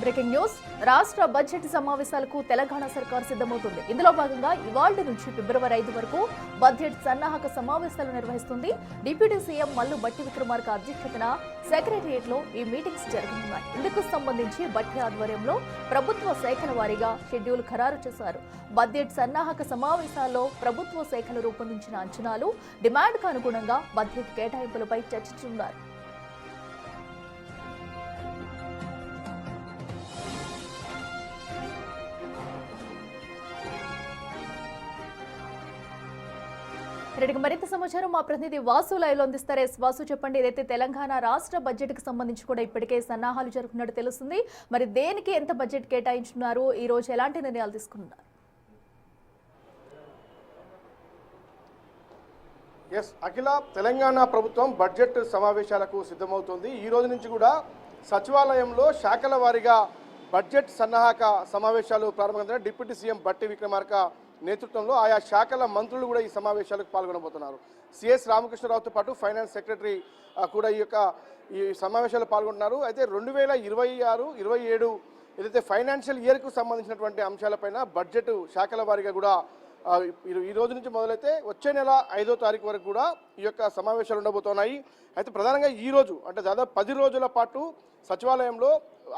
Breaking news రాష్ట్ర budget సమావేశాలకు తెలంగాణ సర్కార్ సిద్ధమవుతుంది. ఇందులో భాగంగా ఇవాల్టి నుంచి ఫిబ్రవరి 5 వరకు బడ్జెట్ సన్నాహక సమావేశాలు నిర్వహిస్తుంది. డిప్యూటీ సీఎం మల్లు బట్టి విక్రమార్క అధ్యక్షతన సెక్రటరియట్ లో ఈ మీటింగ్స్ జరగనున్నాయి. ఇందుకు సంబంధించి బట్టి ఆధ్వర్యంలో ప్రభుత్వ శాఖల వారీగా షెడ్యూల్ ఖరారు చేశారు. బడ్జెట్ సన్నాహక సమావేశాల్లో ప్రభుత్వ శాఖలు రూపొందించిన అంచనాలు, డిమాండ్కు అనుగుణంగా బడ్జెట్ కేటాయింపులపై చర్చించనున్నారు. మరింత సమాచారం మా ప్రతినిధి వాసు లైవ్ లో అందిస్తారు. వాసు, చెప్పండి. ఏదైతే తెలంగాణ రాష్ట్ర బడ్జెట్ కి సంబంధించి కూడా ఇప్పటికే సన్నాహాలు జరుగుతున్నట్టు తెలుస్తుంది. మరి దేనికి ఎంత బడ్జెట్ కేటాయించున్నారు, ఈ రోజు ఎలాంటి నిర్ణయాలు తీసుకున్నారు? అఖిల, తెలంగాణ ప్రభుత్వం బడ్జెట్ సమావేశాలకు సిద్ధమవుతోంది. ఈ రోజు నుంచి కూడా సచివాలయంలో శాఖల వారీగా బడ్జెట్ సన్నాహక సమావేశాలు ప్రారంభమవుతున్నాయి. డిప్యూటీ సీఎం బట్టి విక్రమార్క నేతృత్వంలో ఆయా శాఖల మంత్రులు కూడా ఈ సమావేశాలకు పాల్గొనబోతున్నారు. సిఎస్ రామకృష్ణరావుతో పాటు ఫైనాన్స్ సెక్రటరీ కూడా ఈ సమావేశాలు పాల్గొంటున్నారు. అయితే 2026-27 ఏదైతే ఫైనాన్షియల్ ఇయర్కు సంబంధించినటువంటి అంశాలపైన బడ్జెట్ శాఖల వారీగా కూడా ఈ రోజు నుంచి మొదలైతే వచ్చే నెల 5వ తారీఖు వరకు కూడా ఈ యొక్క సమావేశాలు ఉండబోతున్నాయి. అయితే ప్రధానంగా ఈ రోజు అంటే దాదాపు 10 రోజుల పాటు సచివాలయంలో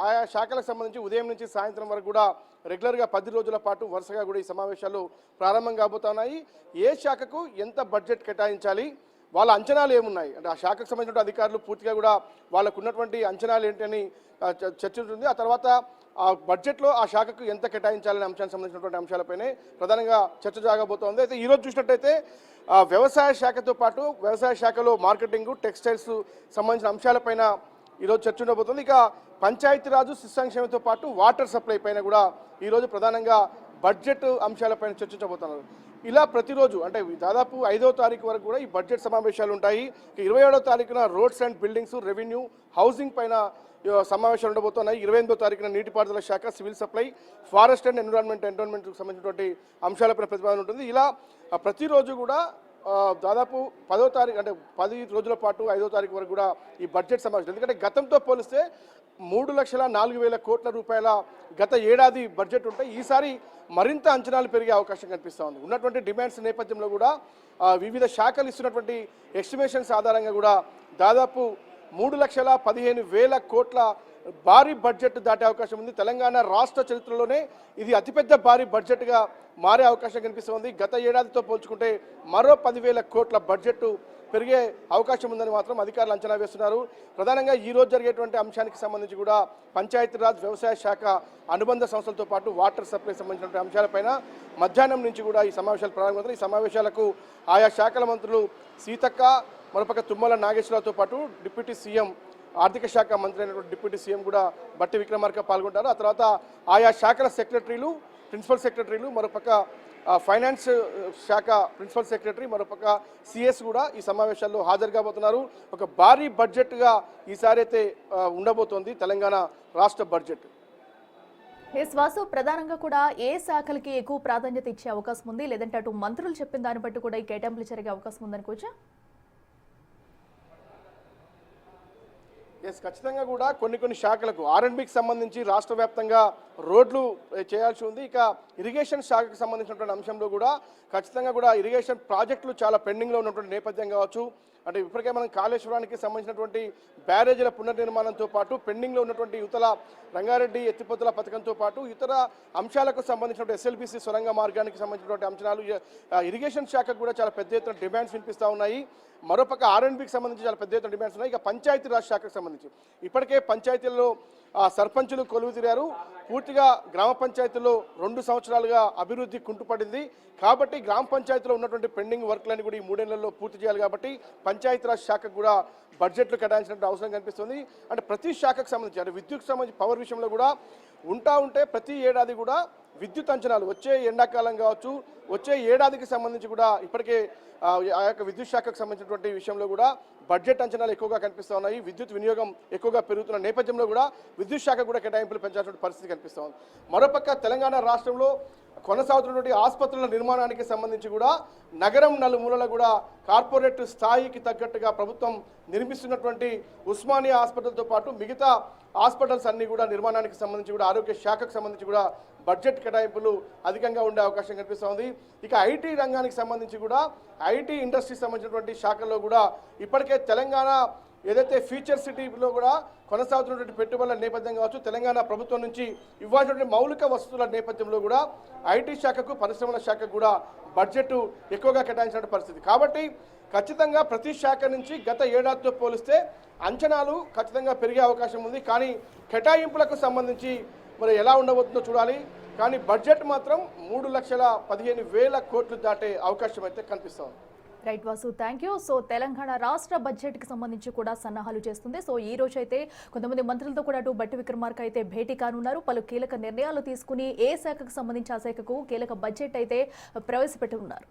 ఆయా శాఖలకు సంబంధించి ఉదయం నుంచి సాయంత్రం వరకు కూడా రెగ్యులర్గా 10 రోజుల పాటు వరుసగా కూడా ఈ సమావేశాలు ప్రారంభం కాబోతున్నాయి. ఏ శాఖకు ఎంత బడ్జెట్ కేటాయించాలి, వాళ్ళ అంచనాలు ఏమున్నాయి అంటే ఆ శాఖకు సంబంధించిన అధికారులు పూర్తిగా కూడా వాళ్ళకు ఉన్నటువంటి అంచనాలు ఏంటని చర్చ ఉంటుంది. ఆ తర్వాత ఆ బడ్జెట్లో ఆ శాఖకు ఎంత కేటాయించాలనే అంశానికి సంబంధించినటువంటి అంశాలపైనే ప్రధానంగా చర్చ జరగబోతోంది. అయితే ఈరోజు చూసినట్టయితే వ్యవసాయ శాఖతో పాటు వ్యవసాయ శాఖలో మార్కెటింగ్, టెక్స్టైల్స్ సంబంధించిన అంశాలపైన ఈరోజు చర్చ ఉండబోతుంది. ఇక పంచాయతీరాజు, శిశు సంక్షేమంతో పాటు వాటర్ సప్లై పైన కూడా ఈరోజు ప్రధానంగా బడ్జెట్ అంశాలపైన చర్చించబోతున్నారు. ఇలా ప్రతిరోజు అంటే దాదాపు 5వ తారీఖు వరకు కూడా ఈ బడ్జెట్ సమావేశాలు ఉంటాయి. 27వ తారీఖున roads and buildings, revenue, housing పైన సమావేశాలు ఉండబోతున్నాయి. 28వ తారీఖున నీటిపారుదల శాఖ, సివిల్ సప్లై, ఫారెస్ట్ అండ్ ఎంటోన్మెంట్కి సంబంధించినటువంటి అంశాలపైన ప్రతిపాదన ఉంటుంది. ఇలా ప్రతిరోజు కూడా దాదాపు 10వ తారీఖు అంటే 10 రోజుల పాటు 5వ తారీఖు వరకు కూడా ఈ బడ్జెట్ సమావేశం. ఎందుకంటే గతంతో పోలిస్తే 3,04,000 కోట్ల రూపాయల గత ఏడాది బడ్జెట్ ఉంటే ఈసారి మరింత అంచనాలు పెరిగే అవకాశం కనిపిస్తూ ఉంది. ఉన్నటువంటి డిమాండ్స్ నేపథ్యంలో కూడా వివిధ శాఖలు ఇస్తున్నటువంటి ఎస్టిమేషన్స్ ఆధారంగా కూడా దాదాపు 3,15,000 కోట్ల భారీ బడ్జెట్ దాటే అవకాశం ఉంది. తెలంగాణ రాష్ట్ర చరిత్రలోనే ఇది అతిపెద్ద భారీ బడ్జెట్గా మారే అవకాశం కనిపిస్తుంది. గత ఏడాదితో పోల్చుకుంటే మరో 10,000 కోట్ల బడ్జెట్ పెరిగే అవకాశం ఉందని మాత్రం అధికారులు అంచనా వేస్తున్నారు. ప్రధానంగా ఈ రోజు జరిగేటువంటి అంశానికి సంబంధించి కూడా పంచాయతీరాజ్, వ్యవసాయ శాఖ అనుబంధ సంస్థలతో పాటు వాటర్ సప్లై సంబంధించిన అంశాలపైన మధ్యాహ్నం నుంచి కూడా ఈ సమావేశాలు ప్రారంభమవుతాయి. ఈ సమావేశాలకు ఆయా శాఖల మంత్రులు సీతక్క, మరోపక్క తుమ్మల నాగేశ్వరరావుతో పాటు డిప్యూటీ సీఎం, ఆర్థిక శాఖ మంత్రి అయినటువంటి డిప్యూటీ సీఎం కూడా బట్టి విక్రమార్క పాల్గొంటారు. ఆ తర్వాత ఆయా శాఖల సెక్రటరీలు, ప్రిన్సిపల్ సెక్రటరీలు, మరోపక్క ఫైనాన్స్ శాఖ ప్రిన్సిపల్ సెక్రటరీ, మరోపక్క సిఎస్ కూడా ఈ సమావేశాల్లో హాజరు కాబోతున్నారు. ఒక భారీ బడ్జెట్గా ఈసారి అయితే ఉండబోతోంది తెలంగాణ రాష్ట్ర బడ్జెట్. వాసు, ప్రధానంగా కూడా ఏ శాఖలకి ఎక్కువ ప్రాధాన్యత ఇచ్చే అవకాశం ఉంది, లేదంటే అటు మంత్రులు చెప్పిన దాన్ని బట్టి కూడా ఈ కేటాయింపులు జరిగే అవకాశం ఉందనుకోవచ్చా? ఖచ్చితంగా కూడా కొన్ని శాఖలకు R&Bకి సంబంధించి రాష్ట్ర వ్యాప్తంగా రోడ్లు చేయాల్సి ఉంది. ఇక ఇరిగేషన్ శాఖకు సంబంధించినటువంటి అంశంలో కూడా ఖచ్చితంగా కూడా ఇరిగేషన్ ప్రాజెక్టులు చాలా పెండింగ్లో ఉన్నటువంటి నేపథ్యం కావచ్చు. అంటే ఇప్పటికే మనం కాళేశ్వరానికి సంబంధించినటువంటి బ్యారేజీల పునర్నిర్మాణంతో పాటు పెండింగ్లో ఉన్నటువంటి యువతల రంగారెడ్డి ఎత్తిపోతల పథకంతో పాటు ఇతర అంశాలకు సంబంధించినటువంటి SLBC సొరంగ మార్గానికి సంబంధించినటువంటి అంచనాలు ఇరిగేషన్ శాఖకు కూడా చాలా పెద్ద ఎత్తున డిమాండ్స్ వినిపిస్తూ ఉన్నాయి. మరోపక్క R&Bకి సంబంధించి చాలా పెద్ద ఎత్తున డిమాండ్స్ ఉన్నాయి. ఇక పంచాయతీరాజ్ శాఖకు సంబంధించి ఇప్పటికే పంచాయతీల్లో సర్పంచులు కొలువు తీరారు. పూర్తిగా గ్రామ పంచాయతీల్లో 2 సంవత్సరాలుగా అభివృద్ధి కుంటుపడింది. కాబట్టి గ్రామ పంచాయతీలో ఉన్నటువంటి పెండింగ్ వర్క్లన్నీ కూడా ఈ 3 నెలల్లో పూర్తి చేయాలి. కాబట్టి పంచాయతీరాజ్ శాఖకు కూడా బడ్జెట్లు కేటాయించినట్టు అవసరం కనిపిస్తుంది. అంటే ప్రతి శాఖకు సంబంధించి అంటే విద్యుత్కు సంబంధించి పవర్ విషయంలో కూడా ఉంటే ప్రతి ఏడాది కూడా విద్యుత్ అంచనాలు వచ్చే ఎండాకాలం కావచ్చు, వచ్చే ఏడాదికి సంబంధించి కూడా ఇప్పటికే ఆ యొక్క విద్యుత్ శాఖకు సంబంధించినటువంటి విషయంలో కూడా బడ్జెట్ అంచనాలు ఎక్కువగా కనిపిస్తూ ఉన్నాయి. విద్యుత్ వినియోగం ఎక్కువగా పెరుగుతున్న నేపథ్యంలో కూడా విద్యుత్ శాఖ కూడా కేటాయింపులు పెంచాల్సిన పరిస్థితి కనిపిస్తూ ఉంది. మరోపక్క తెలంగాణ రాష్ట్రంలో కొనసాగుతున్నటువంటి ఆసుపత్రుల నిర్మాణానికి సంబంధించి కూడా నగరం నలుమూలల కూడా కార్పొరేట్ స్థాయికి తగ్గట్టుగా ప్రభుత్వం నిర్మిస్తున్నటువంటి ఉస్మానియా ఆసుపత్రులతో పాటు మిగతా హాస్పిటల్స్ అన్ని కూడా నిర్మాణానికి సంబంధించి కూడా ఆరోగ్య శాఖకు సంబంధించి కూడా బడ్జెట్ కేటాయింపులు అధికంగా ఉండే అవకాశం కనిపిస్తోంది. ఇక ఐటీ రంగానికి సంబంధించి కూడా ఐటీ ఇండస్ట్రీకి సంబంధించినటువంటి శాఖల్లో కూడా ఇప్పటికే తెలంగాణ ఏదైతే ఫ్యూచర్ సిటీలో కూడా కొనసాగుతున్నటువంటి పెట్టుబడుల నేపథ్యం కావచ్చు, తెలంగాణ ప్రభుత్వం నుంచి ఇవ్వాల్సినటువంటి మౌలిక వసతుల నేపథ్యంలో కూడా ఐటీ శాఖకు పరిశ్రమల శాఖకు కూడా బడ్జెట్ ఎక్కువగా కేటాయించిన పరిస్థితి. కాబట్టి ఖచ్చితంగా ప్రతి శాఖ నుంచి గత ఏడాదితో పోలిస్తే అంచనాలు ఖచ్చితంగా పెరిగే అవకాశం ఉంది. కానీ కేటాయింపులకు సంబంధించి మరి ఎలా ఉండబోతుందో చూడాలి. కానీ బడ్జెట్ మాత్రం 3,15,000 కోట్లు దాటే అవకాశం అయితే కనిపిస్తోంది. Right Vasu, thank you. So Telangana రాష్ట్ర బడ్జెట్కి సంబంధించి కూడా సన్నాహాలు చేస్తుంది. సో ఈ రోజు అయితే కొంతమంది మంత్రులతో కూడా అటు బట్టి విక్రమార్క అయితే భేటీ కానున్నారు. పలు కీలక నిర్ణయాలు తీసుకుని ఏ శాఖకు సంబంధించి ఆ శాఖకు కీలక బడ్జెట్ అయితే ప్రవేశపెట్టనున్నారు.